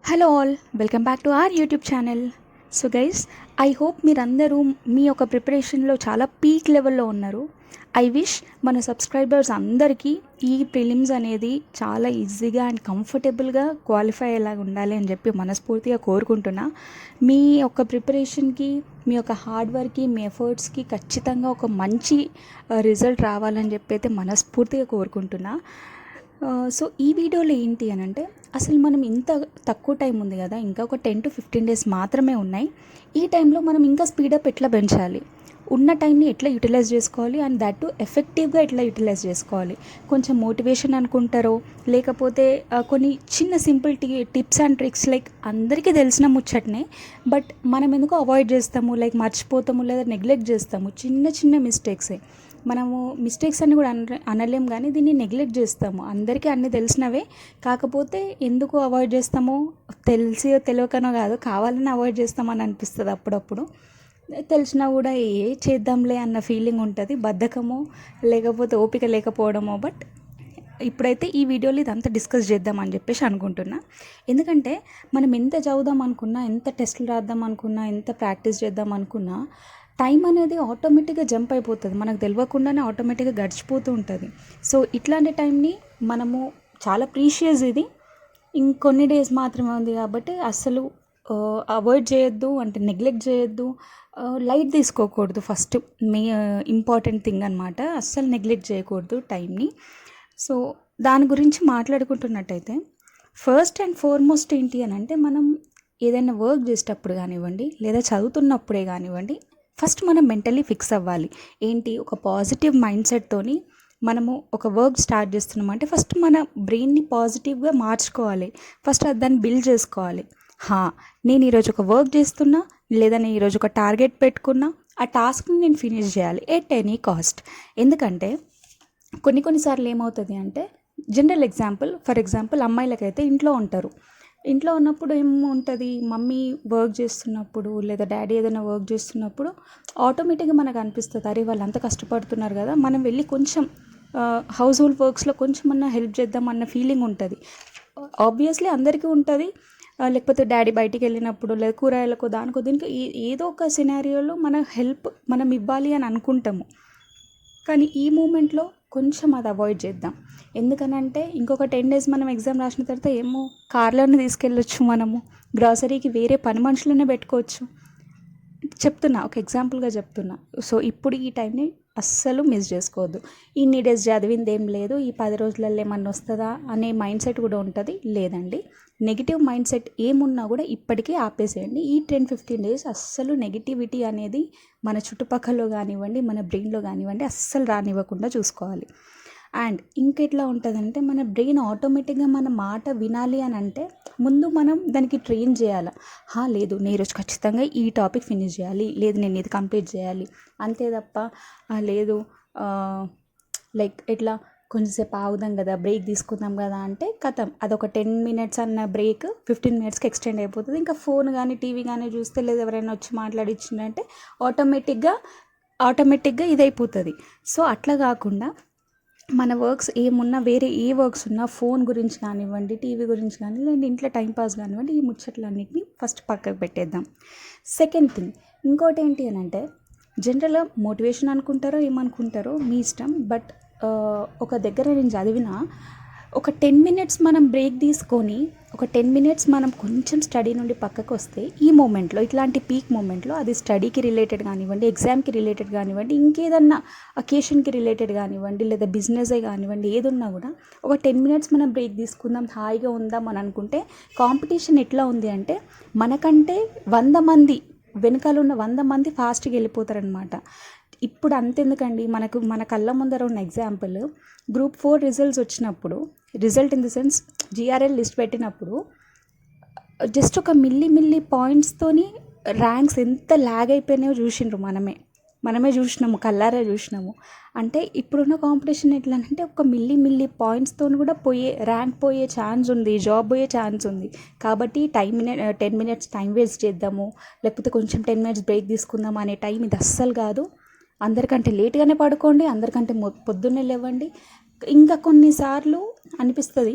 Hello all, welcome back to our YouTube channel. So guys, I hope మీరందరూ మీ యొక్క ప్రిపరేషన్లో చాలా పీక్ లెవెల్లో ఉన్నారు. ఐ విష్ మన సబ్స్క్రైబర్స్ అందరికీ ఈ ప్రిలిమ్స్ అనేది చాలా ఈజీగా అండ్ కంఫర్టబుల్గా క్వాలిఫై అయ్యేలాగా ఉండాలి అని చెప్పి మనస్ఫూర్తిగా కోరుకుంటున్నా. మీ యొక్క ప్రిపరేషన్కి, మీ యొక్క హార్డ్ వర్క్కి, మీ ఎఫర్ట్స్కి ఖచ్చితంగా ఒక మంచి రిజల్ట్ రావాలని చెప్పి అయితే మనస్ఫూర్తిగా కోరుకుంటున్నా. సో ఈ వీడియోలో ఏంటి అని అంటే, అసలు మనం ఇంత తక్కువ టైం ఉంది కదా, ఇంకా ఒక 10 to 15 days మాత్రమే ఉన్నాయి. ఈ టైంలో మనం ఇంకా స్పీడప్ ఎట్లా పెంచాలి, ఉన్న టైంని ఎట్లా యూటిలైజ్ చేసుకోవాలి, అండ్ దట్ టు ఎఫెక్టివ్గా ఎట్లా యూటిలైజ్ చేసుకోవాలి. కొంచెం మోటివేషన్ అనుకుంటారో, లేకపోతే కొన్ని చిన్న simple tips and tricks, like అందరికీ తెలిసిన ముచ్చటనే, బట్ మనం ఎందుకు అవాయిడ్ చేస్తాము, లైక్ మర్చిపోతాము లేదా నెగ్లెక్ట్ చేస్తాము. చిన్న చిన్న మిస్టేక్సే, మనము మిస్టేక్స్ అని కూడా అనలేం, కానీ దీన్ని నెగ్లెక్ట్ చేస్తాము. అందరికీ అన్నీ తెలిసినవే, కాకపోతే ఎందుకు అవాయిడ్ చేస్తామో తెలిసి తెలియకనో కాదు, కావాలని అవాయిడ్ చేస్తామని అనిపిస్తుంది అప్పుడప్పుడు. తెలిసినా కూడా చేద్దాంలే అన్న ఫీలింగ్ ఉంటుంది, బద్ధకమో లేకపోతే ఓపిక లేకపోవడమో. బట్ ఇప్పుడైతే ఈ వీడియోలో ఇదంతా డిస్కస్ చేద్దామని చెప్పేసి అనుకుంటున్నా. ఎందుకంటే మనం ఎంత చదువుదాం అనుకున్నా, ఎంత టెస్టులు రాద్దాం అనుకున్నా, ఎంత ప్రాక్టీస్ చేద్దాం అనుకున్నా, టైం అనేది ఆటోమేటిక్గా జంప్ అయిపోతుంది, మనకు తెలియకుండానే ఆటోమేటిక్గా గడిచిపోతూ ఉంటుంది. సో ఇట్లాంటి టైంని మనము చాలా ప్రీషియస్, ఇది ఇంకొన్ని డేస్ మాత్రమే ఉంది కాబట్టి అస్సలు అవాయిడ్ చేయొద్దు, అంటే నెగ్లెక్ట్ చేయొద్దు, లైట్ తీసుకోకూడదు. ఫస్ట్ ఇంపార్టెంట్ థింగ్ అనమాట, అస్సలు నెగ్లెక్ట్ చేయకూడదు టైంని. సో దాని గురించి మాట్లాడుకుంటున్నట్టయితే, ఫస్ట్ అండ్ ఫార్మోస్ట్ ఏంటి అని అంటే, మనం ఏదైనా వర్క్ చేసేటప్పుడు కానివ్వండి, లేదా చదువుతున్నప్పుడే కానివ్వండి, ఫస్ట్ మనం మెంటలీ ఫిక్స్ అవ్వాలి. ఏంటి, ఒక పాజిటివ్ మైండ్ సెట్తోని మనము ఒక వర్క్ స్టార్ట్ చేస్తున్నామంటే ఫస్ట్ మన బ్రెయిన్ని పాజిటివ్గా మార్చుకోవాలి. ఫస్ట్ దాన్ని బిల్డ్ చేసుకోవాలి. నేను ఈరోజు ఒక వర్క్ చేస్తున్నా, లేదా నేను ఈరోజు ఒక టార్గెట్ పెట్టుకున్నా, ఆ టాస్క్ని నేను ఫినిష్ చేయాలి ఎట్ ఎనీ కాస్ట్. ఎందుకంటే కొన్నిసార్లు ఏమవుతుంది అంటే, జనరల్ ఎగ్జాంపుల్, ఫర్ ఎగ్జాంపుల్ అమ్మాయిలకైతే ఇంట్లో ఉంటారు. ఇంట్లో ఉన్నప్పుడు ఏముంటుంది, మమ్మీ వర్క్ చేస్తున్నప్పుడు లేదా డాడీ ఏదైనా వర్క్ చేస్తున్నప్పుడు ఆటోమేటిక్గా మనకు అనిపిస్తుంది, అరే వాళ్ళు అంత కష్టపడుతున్నారు కదా, మనం వెళ్ళి కొంచెం హౌస్ హోల్డ్ వర్క్స్లో కొంచెమన్నా హెల్ప్ చేద్దాం అన్న ఫీలింగ్ ఉంటుంది. ఆబ్వియస్లీ అందరికీ ఉంటుంది. లేకపోతే డాడీ బయటికి వెళ్ళినప్పుడు, లేదా కూరగాయలకు దానికో దీనికి ఏదో ఒక సినారియోలో మన హెల్ప్ మనం ఇవ్వాలి అని అనుకుంటాము. కానీ ఈ మూమెంట్లో కొంచెం అది అవాయిడ్ చేద్దాం. ఎందుకనంటే ఇంకొక 10 days మనం ఎగ్జామ్ రాసిన తర్వాత ఏమో కార్లోనే తీసుకెళ్ళొచ్చు, మనము గ్రాసరీకి వేరే పని మనుషులనే పెట్టుకోవచ్చు. చెప్తున్నా, ఒక ఎగ్జాంపుల్గా చెప్తున్నా. సో ఇప్పుడు ఈ టైంని అస్సలు మిస్ చేసుకోవద్దు. ఇన్ని డేస్ చదివింది ఏం లేదు, ఈ 10 రోజులలో ఏమన్నా వస్తుందా అనే మైండ్ సెట్ కూడా ఉంటుంది. లేదండి, నెగిటివ్ మైండ్ సెట్ ఏమున్నా కూడా ఇప్పటికీ ఆపేసేయండి. ఈ 10-15 days అస్సలు నెగిటివిటీ అనేది మన చుట్టుపక్కల కానివ్వండి, మన బ్రెయిన్లో కానివ్వండి, అస్సలు రానివ్వకుండా చూసుకోవాలి. అండ్ ఇంకెట్లా ఉంటుందంటే, మన బ్రెయిన్ ఆటోమేటిక్గా మన మాట వినాలి అని అంటే ముందు మనం దానికి ట్రైన్ చేయాలి. లేదు నేను ఈరోజు ఖచ్చితంగా ఈ టాపిక్ ఫినిష్ చేయాలి, లేదు నేను ఇది కంప్లీట్ చేయాలి, అంతే తప్ప లేదు లైక్ ఎట్లా కొంచెంసేపు ఆగుదాం కదా, బ్రేక్ తీసుకుందాం కదా అంటే కథం, అదొక 10 minutes అన్న బ్రేక్ 15 minutesకి ఎక్స్టెండ్ అయిపోతుంది. ఇంకా ఫోన్ కానీ టీవీ కానీ చూస్తే, లేదా ఎవరైనా వచ్చి మాట్లాడిచ్చిందంటే ఆటోమేటిక్గా ఇది అయిపోతుంది. సో అట్లా కాకుండా మన వర్క్స్ ఏమున్నా, వేరే ఏ వర్క్స్ ఉన్నా, ఫోన్ గురించి కానివ్వండి, టీవీ గురించి కానీ, లేదా ఇంట్లో టైంపాస్ కానివ్వండి, ఈ ముచ్చట్లన్నింటినీ ఫస్ట్ పక్కకు పెట్టేద్దాం. సెకండ్ థింగ్, ఇంకోటి ఏంటి అని అంటే, జనరల్గా మోటివేషన్ అనుకుంటారో ఏమనుకుంటారో మీ ఇష్టం, బట్ ఒక దగ్గర నేను చదివిన, ఒక 10 minutes మనం బ్రేక్ తీసుకొని, ఒక 10 minutes మనం కొంచెం స్టడీ నుండి పక్కకు వస్తే, ఈ మూమెంట్లో, ఇట్లాంటి పీక్ మూమెంట్లో, అది స్టడీకి రిలేటెడ్ కానివ్వండి, ఎగ్జామ్కి రిలేటెడ్ కానివ్వండి, ఇంకేదన్నా అకేషన్కి రిలేటెడ్ కానివ్వండి, లేదా బిజినెసే కానివ్వండి, ఏదున్నా కూడా ఒక 10 minutes మనం బ్రేక్ తీసుకుందాం, హాయిగా ఉందాం అని అనుకుంటే, కాంపిటీషన్ ఎట్లా ఉంది అంటే, మనకంటే 100 మంది వెనకాల ఉన్న 100 మంది ఫాస్ట్గా వెళ్ళిపోతారనమాట. ఇప్పుడు అంతెందుకండి, మన కళ్ళ ముందర ఉన్న ఎగ్జాంపుల్, Group 4 రిజల్ట్స్ వచ్చినప్పుడు, result in the sense GRL list పెట్టినప్పుడు, జస్ట్ ఒక మిల్లీ పాయింట్స్తోని ర్యాంక్స్ ఎంత ల్యాగ్ అయిపోయినాయో చూసిండ్రు, మనమే చూసినాము, కల్లారా చూసినాము. అంటే ఇప్పుడున్న కాంపిటీషన్ ఎట్లా అంటే, ఒక మిల్లీ పాయింట్స్తో కూడా ర్యాంక్ పోయే ఛాన్స్ ఉంది, జాబ్ పోయే ఛాన్స్ ఉంది. కాబట్టి 10 minutes టైం వేస్ట్ చేద్దాము, లేకపోతే కొంచెం 10 minutes బ్రేక్ తీసుకుందాము అనే టైం ఇది అస్సలు కాదు. అందరికంటే లేట్గానే పడుకోండి, అందరికంటే పొద్దున్నే లేవండి. ఇంకా కొన్నిసార్లు అనిపిస్తుంది,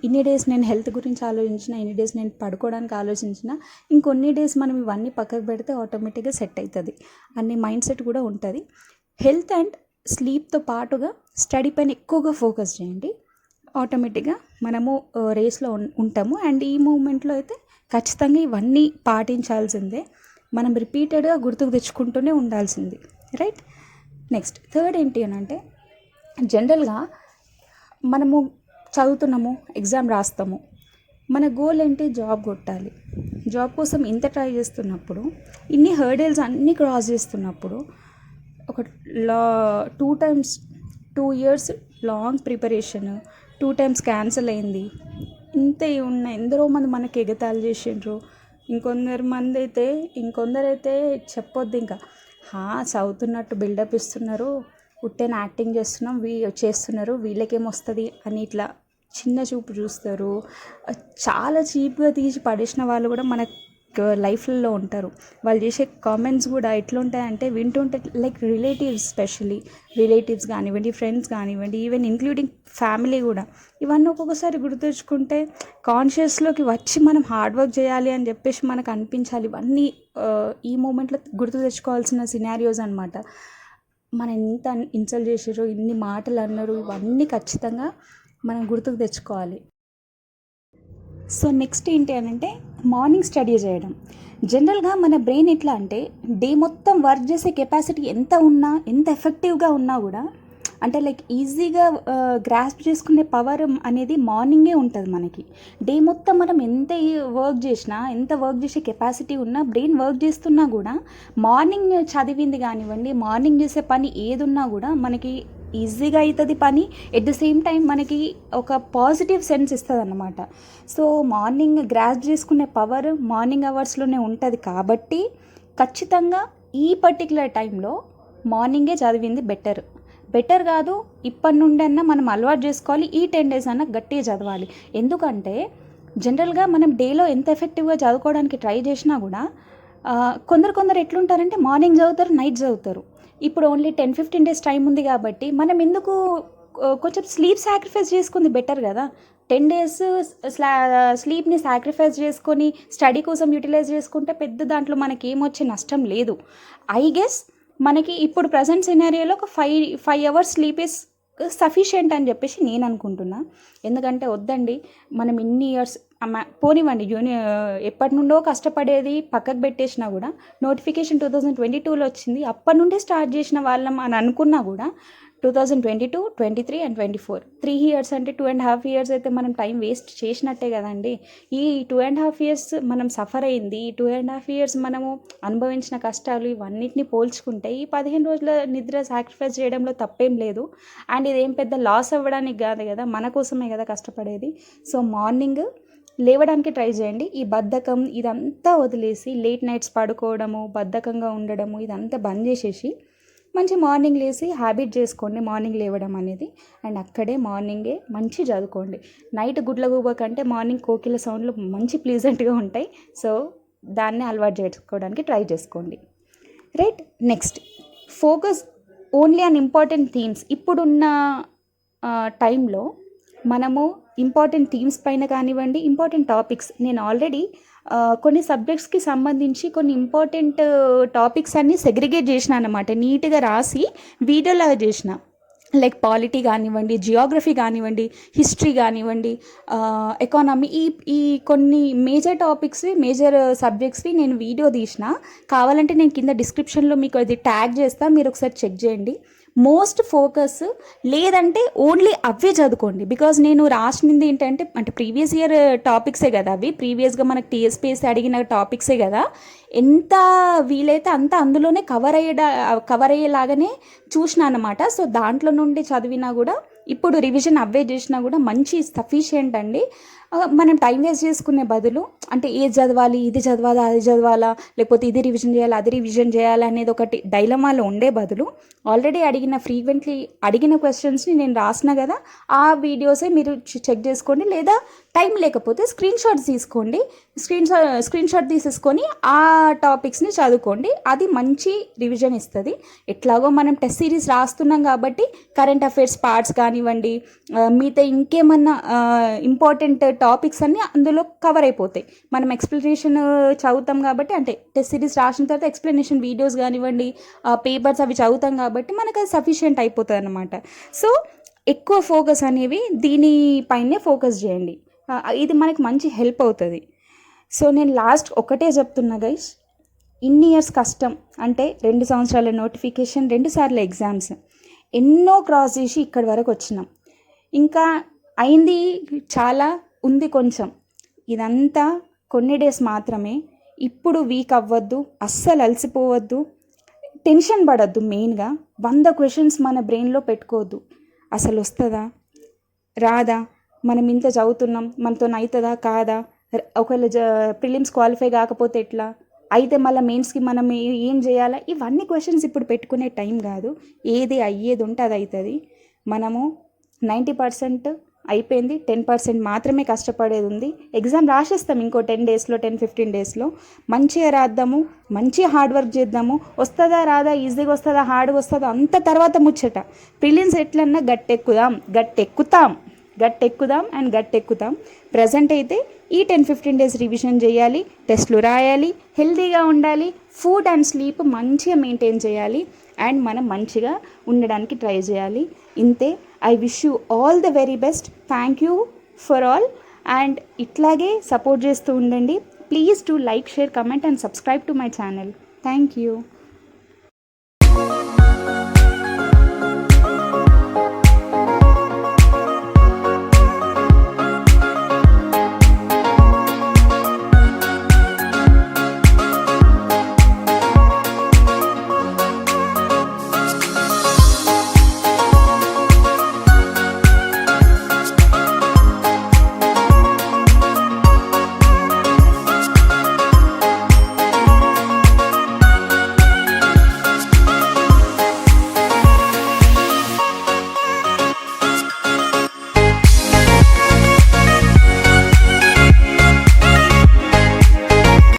ఇన్ని డేస్ నేను హెల్త్ గురించి ఆలోచించిన, ఇన్ని డేస్ నేను పడుకోవడానికి ఆలోచించిన, ఇంకొన్ని డేస్ మనం ఇవన్నీ పక్కకు పెడితే ఆటోమేటిక్గా సెట్ అవుతుంది అనే మైండ్ సెట్ కూడా ఉంటుంది. హెల్త్ అండ్ స్లీప్తో పాటుగా స్టడీ పైన ఎక్కువగా ఫోకస్ చేయండి. ఆటోమేటిక్గా మనము రేస్లో ఉంటాము. అండ్ ఈ మూమెంట్లో అయితే ఖచ్చితంగా ఇవన్నీ పాటించాల్సిందే, మనం రిపీటెడ్గా గుర్తుకు తెచ్చుకుంటూనే ఉండాల్సింది, రైట్. నెక్స్ట్ థర్డ్ ఏంటి అని అంటే, జనరల్గా మనము చదువుతున్నాము, ఎగ్జామ్ రాస్తాము, మన గోల్ ఏంటి, జాబ్ కొట్టాలి. జాబ్ కోసం ఇంత ట్రై చేస్తున్నప్పుడు, ఇన్ని హర్డిల్స్ అన్నీ క్రాస్ చేస్తున్నప్పుడు, ఒక 2 years long preparation 2 times cancel అయింది, ఇంతే ఉన్న ఎందరో మంది మనకి ఎగతాళి చేసిండ్రు. ఇంకొందరైతే చెప్పొద్దు ఇంకా, చదువుతున్నట్టు బిల్డప్ ఇస్తున్నారు, ఉట్టేన యాక్టింగ్ చేస్తున్నారు, వీళ్ళకేమొస్తుంది అని ఇట్లా చిన్న చూపు చూస్తారు. చాలా చీప్గా తీసి పడేసిన వాళ్ళు కూడా మన లైఫ్లలో ఉంటారు. వాళ్ళు చేసే కామెంట్స్ కూడా ఎట్లా ఉంటాయంటే వింటుంటే, లైక్ రిలేటివ్స్ కానివ్వండి, ఫ్రెండ్స్ కానివ్వండి, ఈవెన్ ఇంక్లూడింగ్ ఫ్యామిలీ కూడా, ఇవన్నీ ఒక్కొక్కసారి గుర్తుంచుకుంటే కాన్షియస్లోకి వచ్చి మనం హార్డ్ వర్క్ చేయాలి అని చెప్పేసి మనకు అనిపించాలి. ఇవన్నీ ఈ మూమెంట్లో గుర్తు తెచ్చుకోవాల్సిన సినారియోస్ అనమాట. మనం ఎంత ఇన్సల్ట్ చేసారో, ఇన్ని మాటలు అన్నారు, ఇవన్నీ ఖచ్చితంగా మనం గుర్తుకు తెచ్చుకోవాలి. సో నెక్స్ట్ ఏంటి అని అంటే, మార్నింగ్ స్టడీ చేయడం. జనరల్గా మన బ్రెయిన్ ఎట్లా అంటే, డే మొత్తం వర్క్ చేసే కెపాసిటీ ఎంత ఎఫెక్టివ్గా ఉన్నా కూడా, అంటే లైక్ ఈజీగా గ్రాస్ప్ చేసుకునే పవర్ అనేది మార్నింగే ఉంటుంది మనకి. డే మొత్తం మనం ఎంత వర్క్ చేసే కెపాసిటీ ఉన్నా, బ్రెయిన్ వర్క్ చేస్తున్నా కూడా, మార్నింగ్ చదివింది కానివ్వండి, మార్నింగ్ చేసే పని ఏది ఉన్నా కూడా మనకి ఈజీగా అవుతుంది పని. ఎట్ ద సేమ్ టైం మనకి ఒక పాజిటివ్ సెన్స్ ఇస్తుంది అన్నమాట. సో మార్నింగ్ గ్రాస్ప్ చేసుకునే పవర్ మార్నింగ్ అవర్స్లోనే ఉంటుంది కాబట్టి, ఖచ్చితంగా ఈ పర్టికులర్ టైంలో మార్నింగే చదివింది బెటర్ కాదు, ఇప్పటి నుండి అన్నా మనం అలవాటు చేసుకోవాలి. ఈ 10 days అన్నా గట్టిగా చదవాలి. ఎందుకంటే జనరల్గా మనం డేలో ఎంత ఎఫెక్టివ్గా చదువుకోవడానికి ట్రై చేసినా కూడా, కొందరు ఎట్లుంటారంటే మార్నింగ్ చదువుతారు, నైట్ చదువుతారు. ఇప్పుడు ఓన్లీ 10-15 days టైం ఉంది కాబట్టి మనం ఎందుకు కొంచెం స్లీప్ సాక్రిఫైస్ చేసుకుంది బెటర్ కదా. 10 days స్లీప్ని సాక్రిఫైస్ చేసుకొని స్టడీ కోసం యూటిలైజ్ చేసుకుంటే పెద్ద దాంట్లో మనకి ఏమొచ్చే నష్టం లేదు. ఐ గెస్ మనకి ఇప్పుడు ప్రజెంట్ సినారియోలో ఒక 5 hours స్లీప్ ఇస్ సఫిషియెంట్ అని చెప్పేసి నేను అనుకుంటున్నా. ఎందుకంటే వద్దండి, మనం ఇన్ని ఇయర్స్ పోనివ్వండి, ఎప్పటి నుండో కష్టపడేది పక్కకు పెట్టేసినా కూడా, నోటిఫికేషన్ 2022లో వచ్చింది, అప్పటి నుండే స్టార్ట్ చేసిన వాళ్ళం అని అనుకున్నా కూడా, 2022, 2023 and 2024 3 years అంటే 2.5 years అయితే మనం టైం వేస్ట్ చేసినట్టే కదండి. ఈ 2.5 years మనం సఫర్ అయింది, ఈ 2.5 years మనము అనుభవించిన కష్టాలు, ఇవన్నిటిని పోల్చుకుంటే ఈ 15 రోజుల నిద్ర సాక్రిఫైస్ చేయడంలో తప్పేం లేదు. అండ్ ఇదేం పెద్ద లాస్ అవ్వడానికి కాదు కదా, మన కోసమే కదా కష్టపడేది. సో మార్నింగ్ లేవడానికి ట్రై చేయండి. ఈ బద్ధకం ఇదంతా వదిలేసి, లేట్ నైట్స్ పడుకోవడము, బద్ధకంగా ఉండడము, ఇదంతా బంద్ చేసేసి మంచి మార్నింగ్ లేసి హ్యాబిట్ చేసుకోండి మార్నింగ్ లేవడం అనేది. అండ్ అక్కడే మార్నింగే మంచి చదువుకోండి. నైట్ గుడ్లగూబ కంటే మార్నింగ్ కోకిల సౌండ్లు మంచి ప్లీజెంట్గా ఉంటాయి. సో దాన్ని అలవాటు చేసుకోవడానికి ట్రై చేసుకోండి, right. Next, focus only on important themes. ఇప్పుడున్న టైంలో మనము ఇంపార్టెంట్ థీమ్స్ పైన కానివ్వండి, ఇంపార్టెంట్ టాపిక్స్, నేను ఆల్రెడీ కొన్ని సబ్జెక్ట్స్కి సంబంధించి కొన్ని ఇంపార్టెంట్ టాపిక్స్ అన్నీ సెగ్రిగేట్ చేసిన అన్నమాట, నీట్గా రాసి వీడియోలాగా చేసిన. లైక్ పాలిటీ కానివ్వండి, జియోగ్రఫీ కానివ్వండి, హిస్టరీ కానివ్వండి, ఎకానమీ, ఈ కొన్ని మేజర్ టాపిక్స్వి, మేజర్ సబ్జెక్ట్స్వి నేను వీడియో తీసిన. కావాలంటే నేను కింద డిస్క్రిప్షన్లో మీకు అది ట్యాగ్ చేస్తాను, మీరు ఒకసారి చెక్ చేయండి. మోస్ట్ ఫోకస్, లేదంటే ఓన్లీ అవే చదువుకోండి. బికాజ్ నేను రాసినది ఏంటంటే, అంటే ప్రీవియస్ ఇయర్ టాపిక్సే కదా అవి, ప్రీవియస్గా మనకు టీఎస్పీఎస్సీ అడిగిన టాపిక్సే కదా. ఎంత వీలైతే అంత అందులోనే కవర్ అయ్యేలాగానే చూసిన అన్నమాట. సో దాంట్లో నుండి చదివినా కూడా, ఇప్పుడు రివిజన్ అవే చేసినా కూడా మంచి సఫిషియెంట్ అండి. మనం టైం వేస్ట్ చేసుకునే బదులు, అంటే ఏది చదవాలి, ఇది చదవాలా, అది చదవాలా, లేకపోతే ఇది రివిజన్ చేయాలి, అది రివిజన్ చేయాలి అనేది ఒకటి డైలమాలో ఉండే బదులు, ఆల్రెడీ ఫ్రీక్వెంట్లీ అడిగిన క్వశ్చన్స్ని నేను రాసిన కదా, ఆ వీడియోసే మీరు చెక్ చేసుకోండి. లేదా టైం లేకపోతే స్క్రీన్ షాట్స్ తీసుకోండి, స్క్రీన్ షాట్ తీసేసుకొని ఆ టాపిక్స్ని చదువుకోండి. అది మంచి రివిజన్ ఇస్తుంది. ఎట్లాగో మనం టెస్ట్ సిరీస్ రాస్తున్నాం కాబట్టి కరెంట్ అఫైర్స్ పార్ట్స్ కానివ్వండి, మిగతా ఇంకేమన్నా ఇంపార్టెంట్ టాపిక్స్ అన్నీ అందులో కవర్ అయిపోతాయి. మనం ఎక్స్ప్లెనేషన్ చదువుతాం కాబట్టి, అంటే టెస్ట్ సిరీస్ రాసిన తర్వాత ఎక్స్ప్లెనేషన్ వీడియోస్ కానివ్వండి, పేపర్స్ అవి చదువుతాం కాబట్టి మనకు అది సఫిషియెంట్ అయిపోతుంది అన్నమాట. సో ఎక్కువ ఫోకస్ అనేవి దీనిపైనే ఫోకస్ చేయండి. ఇది మనకి మంచి హెల్ప్ అవుతుంది. సో నేను లాస్ట్ ఒకటే చెప్తున్నా గైస్, ఇన్ని ఇయర్స్ కష్టం, అంటే 2 సంవత్సరాల నోటిఫికేషన్, 2 సార్లు ఎగ్జామ్స్, ఎన్నో క్రాస్ చేసి ఇక్కడి వరకు వచ్చినాం. ఇంకా అయింది చాలా ఉంది కొంచెం. ఇదంతా కొన్ని డేస్ మాత్రమే. ఇప్పుడు వీక్ అవ్వద్దు, అస్సలు అలసిపోవద్దు, టెన్షన్ పడద్దు. మెయిన్గా 100 క్వశ్చన్స్ మన బ్రెయిన్లో పెట్టుకోవద్దు. అసలు వస్తుందా రాదా, మనం ఇంత చదువుతున్నాం, మనతో అవుతుందా కాదా, ఒకవేళ ప్రిలిమ్స్ క్వాలిఫై కాకపోతే ఎట్లా, అయితే మళ్ళీ మెయిన్స్కి మనం ఏం చేయాలా, ఇవన్నీ క్వశ్చన్స్ ఇప్పుడు పెట్టుకునే టైం కాదు. ఏది అయ్యేది ఉంటే అది అవుతుంది. మనము 90% అయిపోయింది, 10% మాత్రమే కష్టపడేది ఉంది. ఎగ్జామ్ రాసేస్తాం ఇంకో 10 డేస్లో, 10-15 డేస్లో. మంచిగా రాద్దాము, మంచిగా హార్డ్ వర్క్ చేద్దాము. వస్తుందా రాదా, ఈజీగా వస్తుందా హార్డ్గా వస్తుందా అంత తర్వాత ముచ్చట. ప్రిలిమ్స్ ఎట్లన్నా గట్టెక్కుదాం. ప్రజెంట్ అయితే ఈ 10-15 డేస్ రివిజన్ చేయాలి, టెస్ట్లు రాయాలి, హెల్తీగా ఉండాలి, ఫుడ్ అండ్ స్లీప్ మంచిగా మెయింటైన్ చేయాలి, అండ్ మనం మంచిగా ఉండడానికి ట్రై చేయాలి. ఇంతే. I wish you all the very best. Thank you for all. And ఇట్లాగే సపోర్ట్ చేస్తూ ఉండండి. Please to like, share, comment and subscribe to my channel. Thank you.